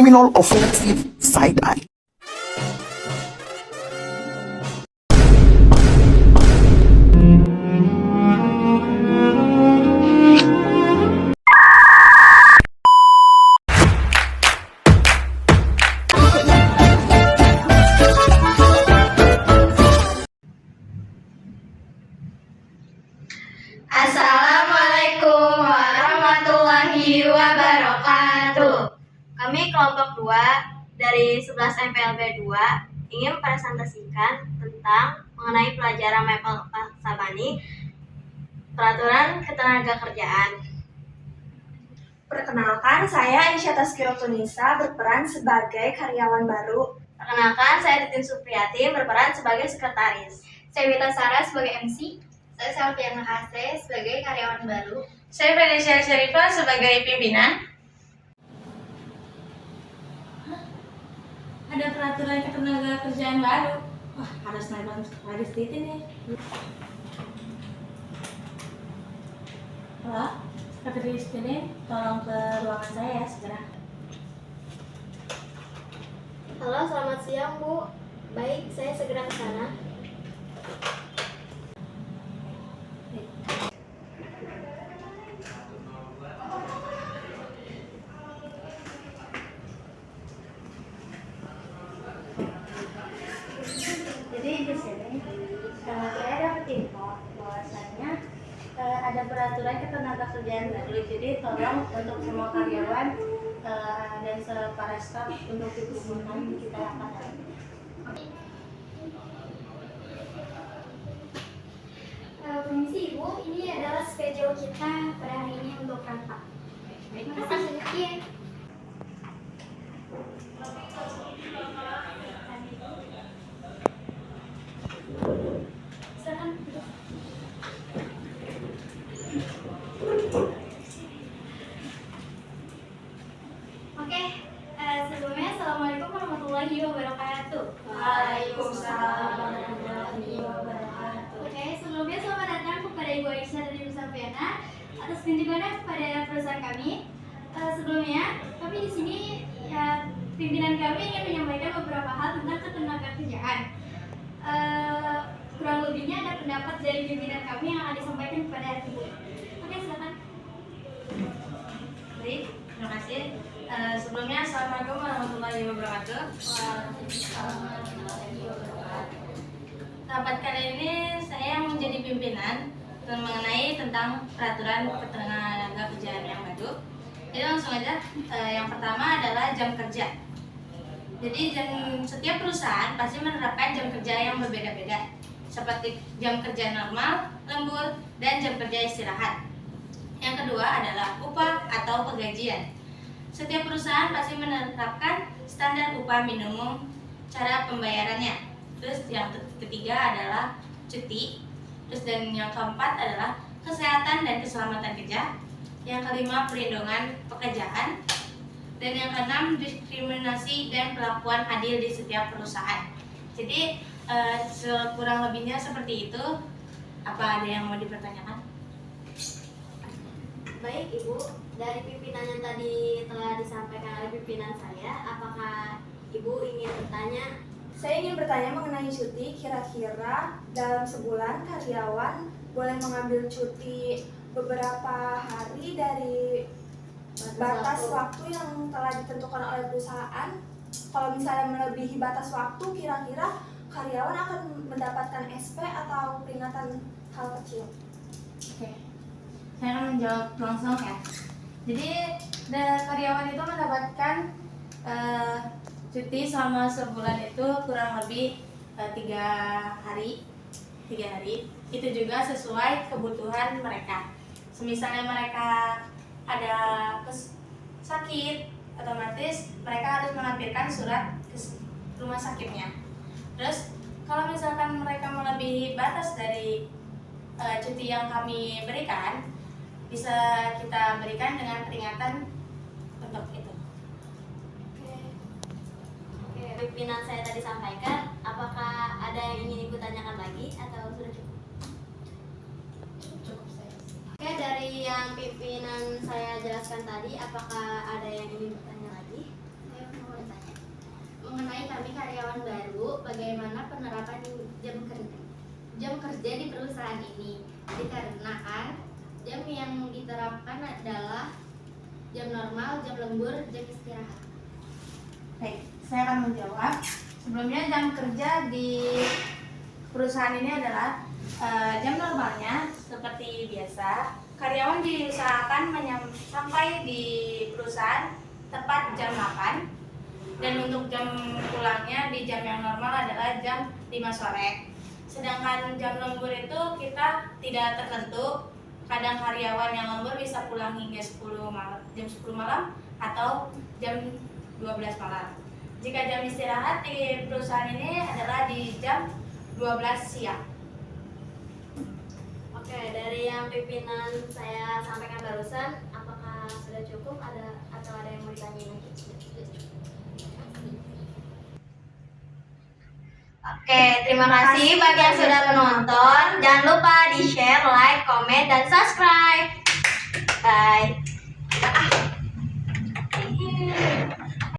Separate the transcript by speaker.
Speaker 1: criminal offensive side eye.
Speaker 2: Assalamualaikum warahmatullahi wabarakatuh. Kami kelompok 2 dari 11 MPLB 2 ingin presentasikan tentang mengenai pelajaran Mapel Sabani, peraturan ketenagakerjaan.
Speaker 3: Perkenalkan, saya Aisyah Taskirotunisa berperan sebagai karyawan baru.
Speaker 2: Perkenalkan, saya Titin Supriyati berperan sebagai sekretaris.
Speaker 4: Saya Wita Sarah sebagai MC. Saya Selviana Hasre sebagai karyawan baru.
Speaker 5: Saya Venesia Syarifah sebagai pimpinan. Ada peraturan ketenagakerjaan baru. Wah, harus nonton sekretaris Titin nih. Halo, sekretaris Titin, tolong ke ruangan saya segera.
Speaker 4: Halo, selamat siang Bu. Baik, saya segera ke sana.
Speaker 5: Jadi di sini saya dapat info bahwasanya ada peraturan ketenagakerjaan baru. Jadi tolong untuk semua karyawan dan para staf untuk dihubungkan kita akan.
Speaker 4: Permisi Ibu, ini adalah schedule kita pada hari ini untuk rapat. Terima kasih. Iya. Silakan duduk. Oke, sebelumnya Assalamualaikum warahmatullahi wabarakatuh.
Speaker 5: Waalaikumsalam warahmatullahi wabarakatuh.
Speaker 4: Oke, sebelumnya selamat datang kepada Ibu Aisyah dan Ibu Selviana atas kunjungannya kepada perusahaan kami. Sebelumnya, kami di sini pimpinan kami ingin menyampaikan beberapa hal tentang ketenagakerjaan. Kurang lebihnya ada pendapat dari pimpinan kami yang akan disampaikan kepada Ibu. Oke, silakan.
Speaker 5: Baik, terima kasih. Sebelumnya Assalamualaikum warahmatullahi wabarakatuh. Rapat kali ini saya menjadi pimpinan dan mengenai tentang peraturan ketenagakerjaan yang baru. Jadi langsung aja, yang pertama adalah jam kerja. Jadi setiap perusahaan pasti menerapkan jam kerja yang berbeda-beda, seperti jam kerja normal, lembur, dan jam kerja istirahat. Yang kedua adalah upah atau penggajian. Setiap perusahaan pasti menerapkan standar upah minimum cara pembayarannya. Terus yang ketiga adalah cuti. Terus dan yang keempat adalah kesehatan dan keselamatan kerja. Yang kelima perlindungan pekerjaan. Dan yang keenam diskriminasi dan perlakuan adil di setiap perusahaan. Jadi kurang lebihnya seperti itu. Apa ada yang mau dipertanyakan?
Speaker 4: Baik Ibu, dari pimpinan yang tadi telah disampaikan oleh pimpinan saya, apakah Ibu ingin bertanya?
Speaker 3: Saya ingin bertanya mengenai cuti. Kira-kira dalam sebulan karyawan boleh mengambil cuti beberapa hari dari batas waktu yang telah ditentukan oleh perusahaan. Kalau misalnya melebihi batas waktu, kira-kira karyawan akan mendapatkan SP atau peringatan hal kecil.
Speaker 5: Oke, saya akan menjawab langsung ya. Jadi karyawan itu mendapatkan cuti selama sebulan itu kurang lebih 3 hari. Itu juga sesuai kebutuhan mereka. Misalnya mereka ada sakit, otomatis mereka harus melampirkan surat ke rumah sakitnya. Terus kalau misalkan mereka melebihi batas dari cuti yang kami berikan, bisa kita berikan dengan peringatan untuk itu.
Speaker 4: Oke, pimpinan saya tadi sampaikan, apakah ada yang ingin Ibu tanyakan lagi atau sudah cukup?
Speaker 5: Cukup saya.
Speaker 4: Oke, dari yang pimpinan saya jelaskan tadi, apakah ada yang ingin bertanya lagi? mengenai kami karyawan baru, bagaimana penerapan jam kerja di perusahaan ini. Dikarenakan jam yang diterapkan adalah jam normal, jam lembur, jam istirahat.
Speaker 5: Baik, saya akan menjawab. Sebelumnya jam kerja di perusahaan ini adalah jam normalnya seperti biasa. Karyawan diusahakan sampai di perusahaan tepat jam 8. Dan untuk jam pulangnya di jam yang normal adalah jam 5 sore. Sedangkan jam lembur itu kita tidak tertentu. Kadang karyawan yang lembur bisa pulang hingga jam 10 malam atau jam 12 malam. Jika jam istirahat di perusahaan ini adalah di jam 12 siang.
Speaker 2: Oke, dari yang pimpinan saya sampaikan barusan, apakah sudah cukup atau ada yang mau ditanyain lagi? Oke, terima kasih bagi yang sudah menonton. Jangan lupa di-share, like, komen, dan subscribe. Bye.